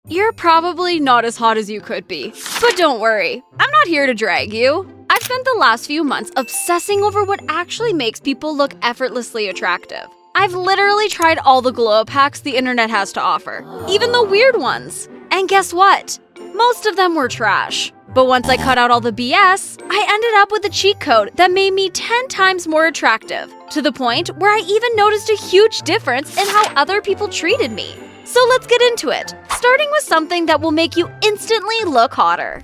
You're probably not as hot as you could be. But don't worry, I'm not here to drag you. I've spent the last few months obsessing over what actually makes people look effortlessly attractive. I've literally tried all the glow up hacks the internet has to offer, even the weird ones. And guess what? Most of them were trash. But once I cut out all the BS, I ended up with a cheat code that made me 10 times more attractive, to the point where I even noticed a huge difference in how other people treated me. So let's get into it, starting with something that will make you instantly look hotter.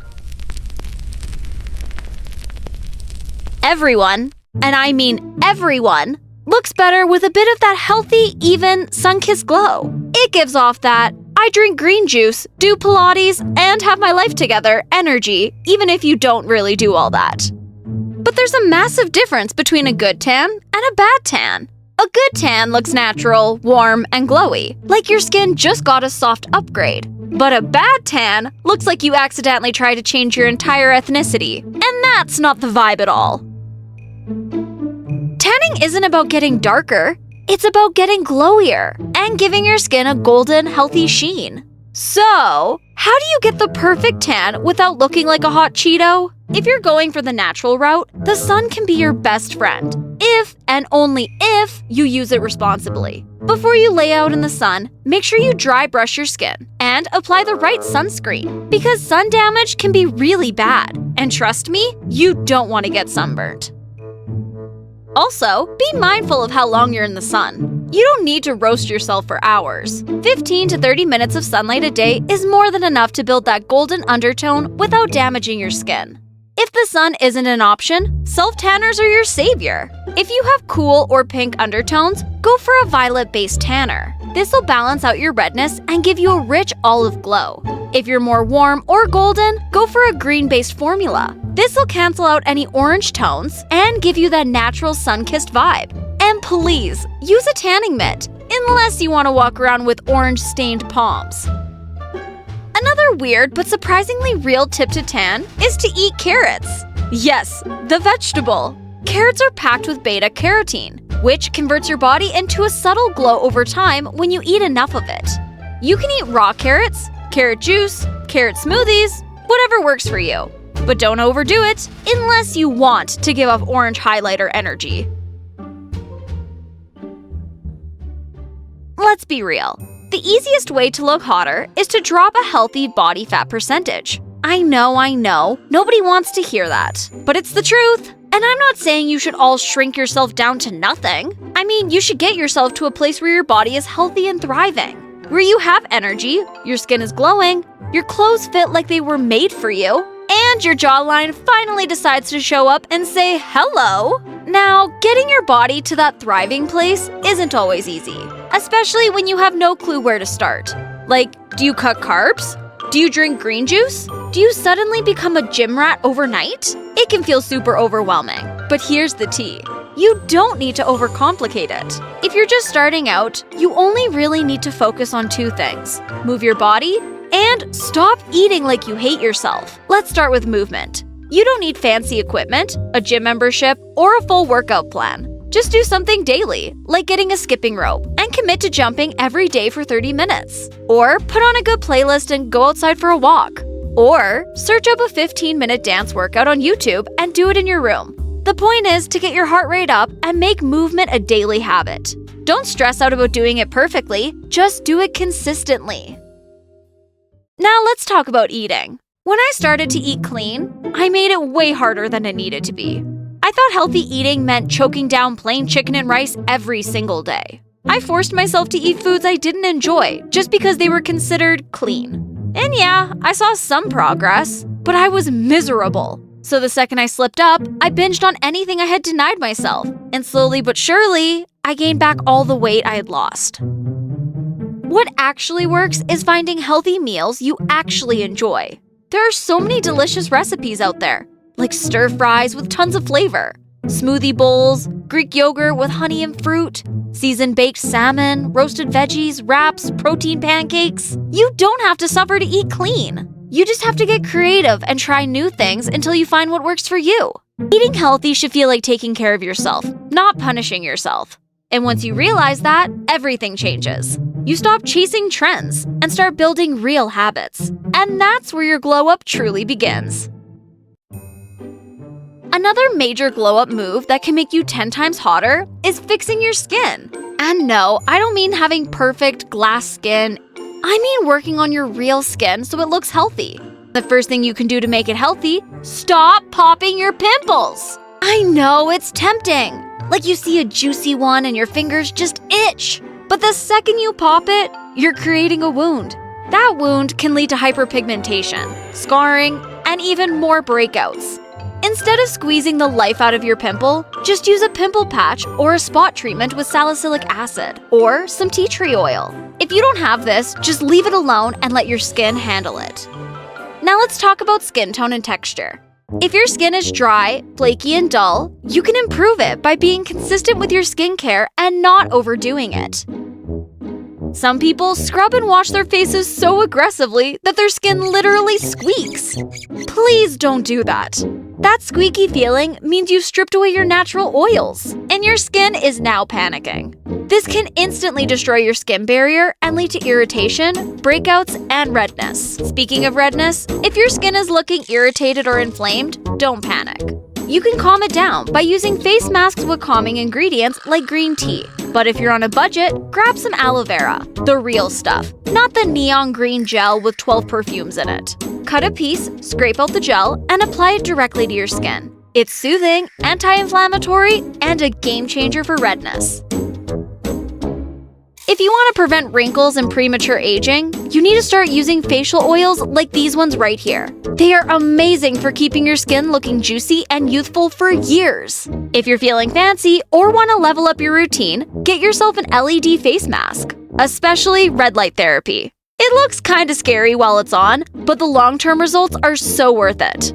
Everyone, and I mean everyone, looks better with a bit of that healthy, even, sun-kissed glow. It gives off that I drink green juice, do Pilates, and have my life together energy, even if you don't really do all that. But there's a massive difference between a good tan and a bad tan. A good tan looks natural, warm, and glowy, like your skin just got a soft upgrade. But a bad tan looks like you accidentally tried to change your entire ethnicity, and that's not the vibe at all. Tanning isn't about getting darker. It's about getting glowier and giving your skin a golden, healthy sheen. So, how do you get the perfect tan without looking like a hot Cheeto? If you're going for the natural route, the sun can be your best friend, if and only if you use it responsibly. Before you lay out in the sun, make sure you dry brush your skin and apply the right sunscreen, because sun damage can be really bad. And trust me, you don't want to get sunburnt. Also, be mindful of how long you're in the sun. You don't need to roast yourself for hours. 15 to 30 minutes of sunlight a day is more than enough to build that golden undertone without damaging your skin. If the sun isn't an option, self-tanners are your savior. If you have cool or pink undertones, go for a violet-based tanner. This will balance out your redness and give you a rich olive glow. If you're more warm or golden, go for a green-based formula. This will cancel out any orange tones and give you that natural sun-kissed vibe. And please, use a tanning mitt, unless you want to walk around with orange-stained palms. Another weird but surprisingly real tip to tan is to eat carrots. Yes, the vegetable. Carrots are packed with beta-carotene, which converts your body into a subtle glow over time when you eat enough of it. You can eat raw carrots, carrot juice, carrot smoothies, whatever works for you. But don't overdo it unless you want to give off orange highlighter energy. Let's be real. The easiest way to look hotter is to drop a healthy body fat percentage. I know, nobody wants to hear that, but it's the truth. And I'm not saying you should all shrink yourself down to nothing. I mean, you should get yourself to a place where your body is healthy and thriving, where you have energy, your skin is glowing, your clothes fit like they were made for you, and your jawline finally decides to show up and say hello. Now, getting your body to that thriving place isn't always easy, especially when you have no clue where to start. Like, do you cut carbs? Do you drink green juice? Do you suddenly become a gym rat overnight? It can feel super overwhelming, but here's the tea. You don't need to overcomplicate it. If you're just starting out, you only really need to focus on two things: move your body and stop eating like you hate yourself. Let's start with movement. You don't need fancy equipment, a gym membership, or a full workout plan. Just do something daily, like getting a skipping rope, and commit to jumping every day for 30 minutes. Or put on a good playlist and go outside for a walk. Or search up a 15-minute dance workout on YouTube and do it in your room. The point is to get your heart rate up and make movement a daily habit. Don't stress out about doing it perfectly, just do it consistently. Now let's talk about eating. When I started to eat clean, I made it way harder than it needed to be. I thought healthy eating meant choking down plain chicken and rice every single day. I forced myself to eat foods I didn't enjoy just because they were considered clean. And yeah, I saw some progress, but I was miserable. So the second I slipped up, I binged on anything I had denied myself. And slowly but surely, I gained back all the weight I had lost. What actually works is finding healthy meals you actually enjoy. There are so many delicious recipes out there, like stir fries with tons of flavor, smoothie bowls, Greek yogurt with honey and fruit, seasoned baked salmon, roasted veggies, wraps, protein pancakes. You don't have to suffer to eat clean. You just have to get creative and try new things until you find what works for you. Eating healthy should feel like taking care of yourself, not punishing yourself. And once you realize that, everything changes. You stop chasing trends and start building real habits. And that's where your glow up truly begins. Another major glow up move that can make you 10 times hotter is fixing your skin. And no, I don't mean having perfect glass skin. I mean working on your real skin so it looks healthy. The first thing you can do to make it healthy, stop popping your pimples. I know it's tempting. Like you see a juicy one and your fingers just itch. But the second you pop it, you're creating a wound. That wound can lead to hyperpigmentation, scarring, and even more breakouts. Instead of squeezing the life out of your pimple, just use a pimple patch or a spot treatment with salicylic acid or some tea tree oil. If you don't have this, just leave it alone and let your skin handle it. Now let's talk about skin tone and texture. If your skin is dry, flaky, and dull, you can improve it by being consistent with your skincare and not overdoing it. Some people scrub and wash their faces so aggressively that their skin literally squeaks. Please don't do that. That squeaky feeling means you've stripped away your natural oils, and your skin is now panicking. This can instantly destroy your skin barrier and lead to irritation, breakouts, and redness. Speaking of redness, if your skin is looking irritated or inflamed, don't panic. You can calm it down by using face masks with calming ingredients like green tea. But if you're on a budget, grab some aloe vera, the real stuff, not the neon green gel with 12 perfumes in it. Cut a piece, scrape out the gel, and apply it directly to your skin. It's soothing, anti-inflammatory, and a game changer for redness. If you want to prevent wrinkles and premature aging, you need to start using facial oils like these ones right here. They are amazing for keeping your skin looking juicy and youthful for years. If you're feeling fancy or want to level up your routine, get yourself an LED face mask, especially red light therapy. It looks kinda scary while it's on, but the long-term results are so worth it.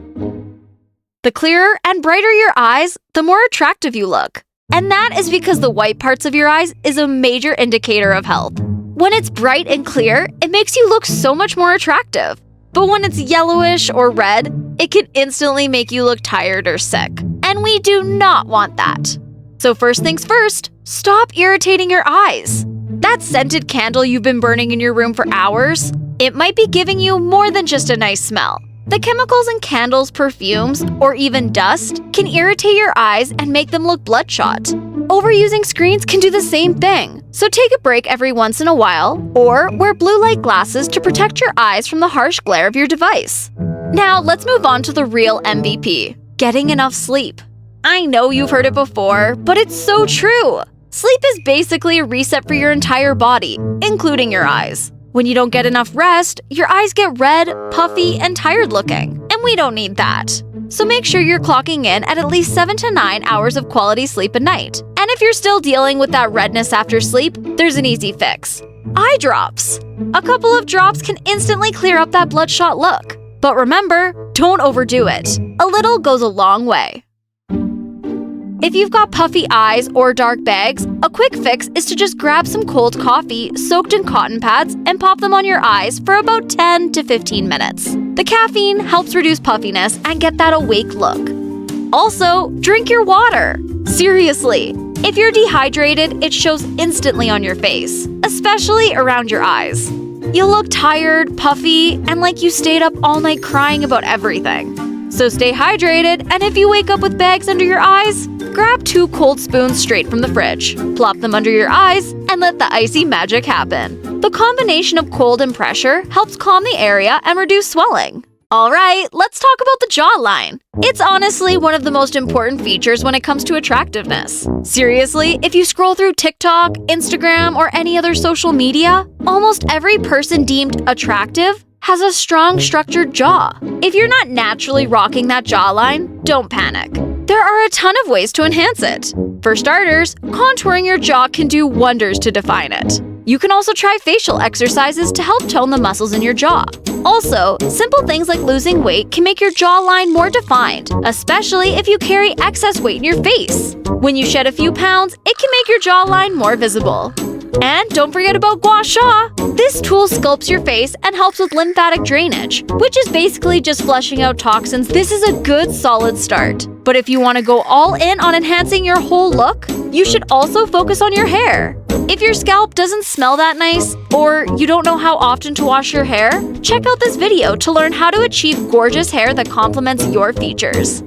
The clearer and brighter your eyes, the more attractive you look. And that is because the white parts of your eyes is a major indicator of health. When it's bright and clear, it makes you look so much more attractive. But when it's yellowish or red, it can instantly make you look tired or sick. And we do not want that. So first things first, stop irritating your eyes. That scented candle you've been burning in your room for hours, it might be giving you more than just a nice smell. The chemicals in candles, perfumes, or even dust can irritate your eyes and make them look bloodshot. Overusing screens can do the same thing, so take a break every once in a while, or wear blue light glasses to protect your eyes from the harsh glare of your device. Now let's move on to the real MVP, getting enough sleep. I know you've heard it before, but it's so true. Sleep is basically a reset for your entire body, including your eyes. When you don't get enough rest, your eyes get red, puffy, and tired looking, and we don't need that. So make sure you're clocking in at least 7 to 9 hours of quality sleep a night. And if you're still dealing with that redness after sleep, there's an easy fix. Eye drops. A couple of drops can instantly clear up that bloodshot look. But remember, don't overdo it. A little goes a long way. If you've got puffy eyes or dark bags, a quick fix is to just grab some cold coffee soaked in cotton pads and pop them on your eyes for about 10 to 15 minutes. The caffeine helps reduce puffiness and get that awake look. Also, drink your water. Seriously, if you're dehydrated, it shows instantly on your face, especially around your eyes. You'll look tired, puffy, and like you stayed up all night crying about everything. So stay hydrated, and if you wake up with bags under your eyes, grab 2 cold spoons straight from the fridge, plop them under your eyes, and let the icy magic happen. The combination of cold and pressure helps calm the area and reduce swelling. Alright, let's talk about the jawline. It's honestly one of the most important features when it comes to attractiveness. Seriously, if you scroll through TikTok, Instagram, or any other social media, almost every person deemed attractive has a strong, structured jaw. If you're not naturally rocking that jawline, don't panic. There are a ton of ways to enhance it. For starters, contouring your jaw can do wonders to define it. You can also try facial exercises to help tone the muscles in your jaw. Also, simple things like losing weight can make your jawline more defined, especially if you carry excess weight in your face. When you shed a few pounds, it can make your jawline more visible. And don't forget about gua sha. This tool sculpts your face and helps with lymphatic drainage, which is basically just flushing out toxins. This is a good solid start. But if you want to go all in on enhancing your whole look, you should also focus on your hair. If your scalp doesn't smell that nice, or you don't know how often to wash your hair, check out this video to learn how to achieve gorgeous hair that complements your features.